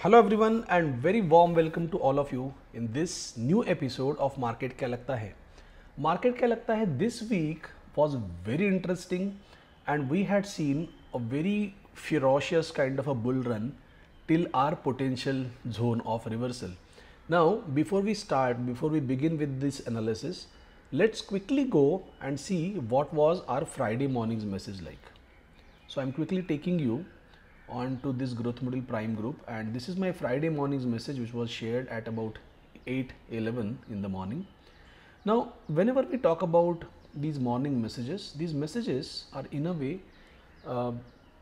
Hello everyone and very warm welcome to all of you in this new episode of Market Kya Lagta Hai. Market Kya Lagta Hai this week was very interesting and we had seen a very ferocious kind of a bull run till our potential zone of reversal. Now before we begin with this analysis, let's quickly go and see what was our Friday morning's message like. So I'm quickly taking you on to this growth model prime group, and this is my Friday morning's message which was shared at about 8:11 in the morning. Now whenever we talk about these morning messages, these messages are in a way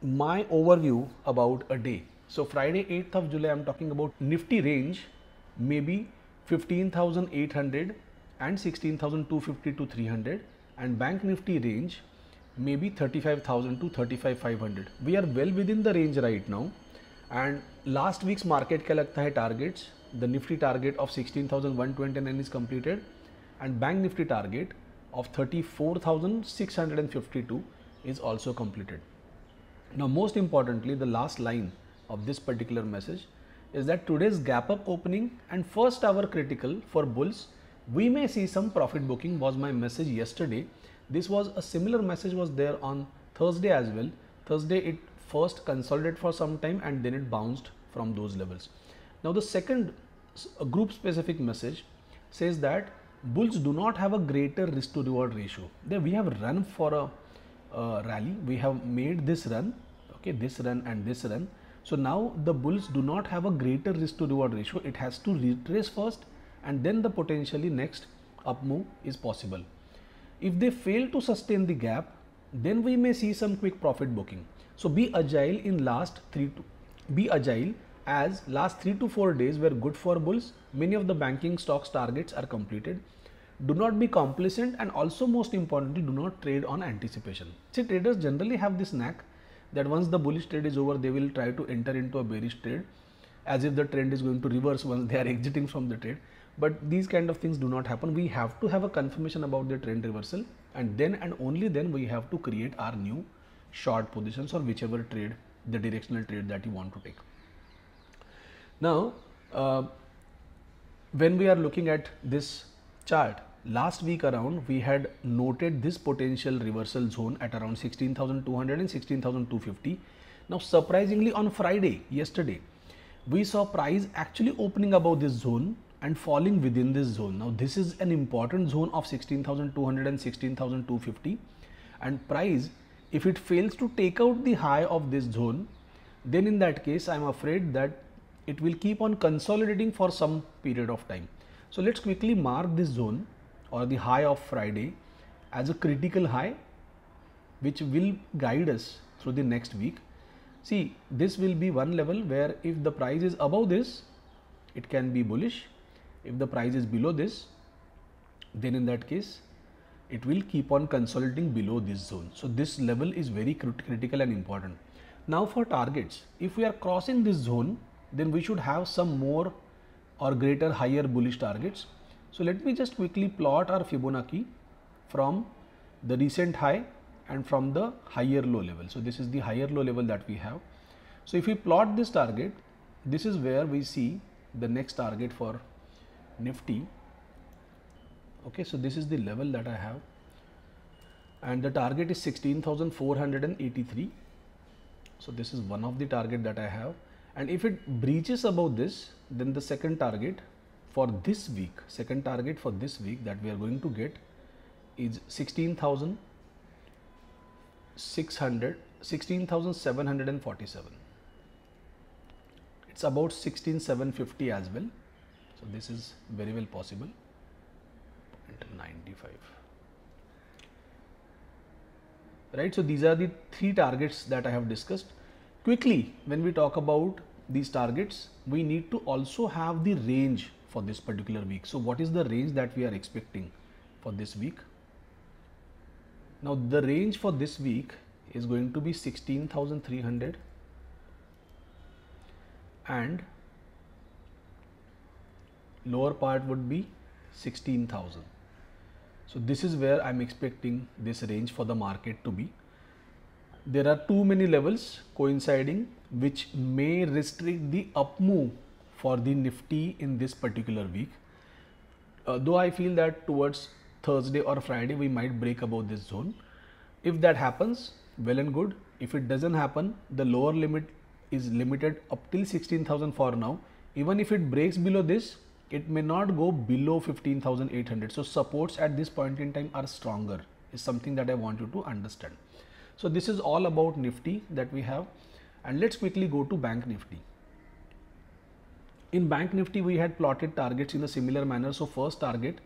my overview about a day. So Friday 8th of July, I'm talking about Nifty range maybe 15,800 and 16,250 to 300, and Bank Nifty range maybe 35,000 to 35,500. We are well within the range right now, and last week's Market Kya Lagta Hai targets, the Nifty target of 16,129 is completed and Bank Nifty target of 34,652 is also completed. Now most importantly, the last line of this particular message is that today's gap up opening and first hour critical for bulls, we may see some profit booking was my message yesterday. This was a similar message was there on Thursday as well. Thursday it first consolidated for some time and then it bounced from those levels. Now the second group specific message says that bulls do not have a greater risk to reward ratio. There we have run for a rally, we have made this run, okay, this run and this run. So now the bulls do not have a greater risk to reward ratio. It has to retrace first and then the potentially next up move is possible. If they fail to sustain the gap, then we may see some quick profit booking. So be agile in last 3 to 4 days were good for bulls. Many of the banking stocks targets are completed. Do not be complacent, and also most importantly, do not trade on anticipation. See, traders generally have this knack that once the bullish trade is over, they will try to enter into a bearish trade as if the trend is going to reverse once they are exiting from the trade. But these kind of things do not happen. We have to have a confirmation about the trend reversal, and then and only then we have to create our new short positions or whichever trade, the directional trade that you want to take. Now when we are looking at this chart, last week around we had noted this potential reversal zone at around 16,200 and 16,250. Now surprisingly on Friday, yesterday, we saw price actually opening above this zone and falling within this zone. Now this is an important zone of 16,200 and 16,250, and price, if it fails to take out the high of this zone, then in that case I am afraid that it will keep on consolidating for some period of time. So let's quickly mark this zone or the high of Friday as a critical high which will guide us through the next week. See, this will be one level where if the price is above this, it can be bullish. If the price is below this, then in that case, it will keep on consolidating below this zone. So this level is very critical and important. Now for targets, if we are crossing this zone, then we should have some more or greater higher bullish targets. So let me just quickly plot our Fibonacci from the recent high and from the higher low level. So this is the higher low level that we have. So if we plot this target, this is where we see the next target for Nifty. Okay, so this is the level that I have, and the target is 16,483. so this is one of the target that I have, and if it breaches above this, then the second target for this week, that we are going to get is 16,747. It's about 16,750 as well. So this is very well possible. 0.95. Right. So these are the three targets that I have discussed. Quickly, when we talk about these targets, we need to also have the range for this particular week. So what is the range that we are expecting for this week? Now the range for this week is going to be 16,300 and lower part would be 16,000. So this is where I'm expecting this range for the market to be. there are too many levels coinciding which may restrict the up move for the Nifty in this particular week. Though I feel that towards Thursday or Friday we might break above this zone. If that happens, well and good. If it doesn't happen, the lower limit is limited up till 16,000 for now. Even if it breaks below this, it may not go below 15,800. So supports at this point in time are stronger, is something that I want you to understand. So this is all about Nifty that we have, and let's quickly go to Bank Nifty. In Bank Nifty, we had plotted targets in a similar manner. So first target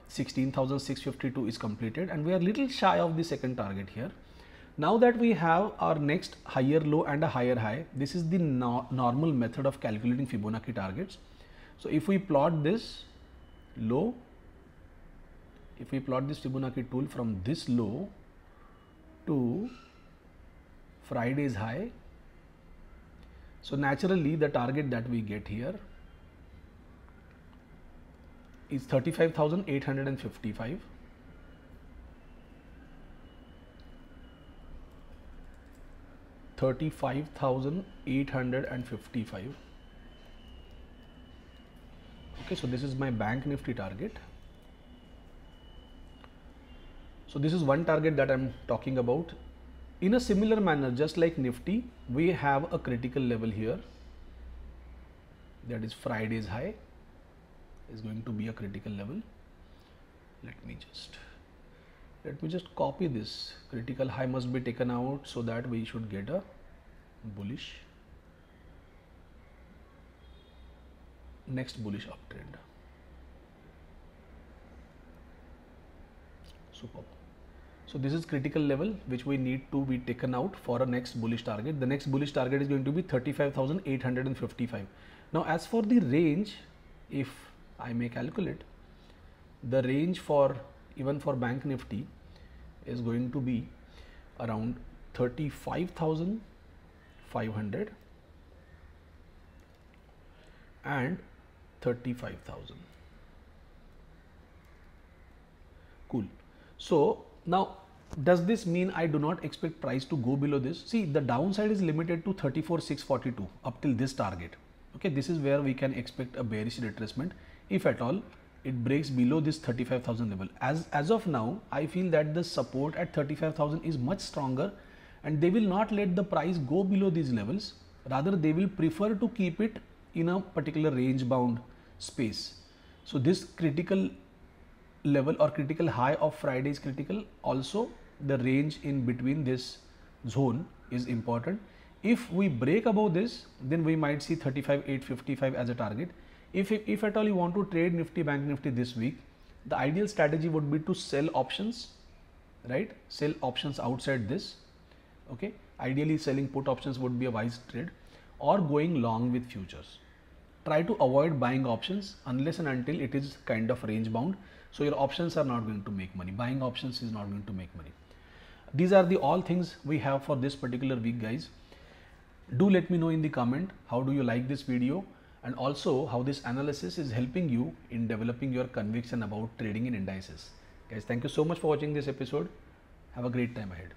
16,652 is completed, and we are little shy of the second target here. Now that we have our next higher low and a higher high, this is the normal method of calculating Fibonacci targets. So if we plot this low, if we plot this Fibonacci tool from this low to Friday's high, so naturally the target that we get here is 35,855. Okay, so this is my Bank Nifty target. So this is one target that I'm talking about. In a similar manner, just like Nifty, we have a critical level here, that is Friday's high is going to be a critical level. Let me just copy this. Critical high must be taken out so that we should get a bullish, next bullish uptrend. Superb. So this is critical level which we need to be taken out for a next bullish target. The next bullish target is going to be 35,855. Now as for the range, if I may calculate, the range for even for Bank Nifty is going to be around 35,500 and 35,000. Cool. So now, does this mean I do not expect price to go below this? See, the downside is limited to 34,642 up till this target. Okay, this is where we can expect a bearish retracement if at all it breaks below this 35,000 level. As of now, I feel that the support at 35,000 is much stronger, and they will not let the price go below these levels. Rather, they will prefer to keep it in a particular range bound space. So this critical level or critical high of Friday is critical. Also, the range in between this zone is important. If we break above this, then we might see 35,855 as a target. If at all you want to trade Nifty, Bank Nifty this week, the ideal strategy would be to sell options, right? Sell options outside this. Okay, ideally selling put options would be a wise trade, or going long with futures. Try to avoid buying options unless and until it is kind of range bound. So your options are not going to make money. Buying options is not going to make money. These are the all things we have for this particular week, guys. Do let me know in the comment how do you like this video, and also how this analysis is helping you in developing your conviction about trading in indices. Guys, thank you so much for watching this episode. Have a great time ahead.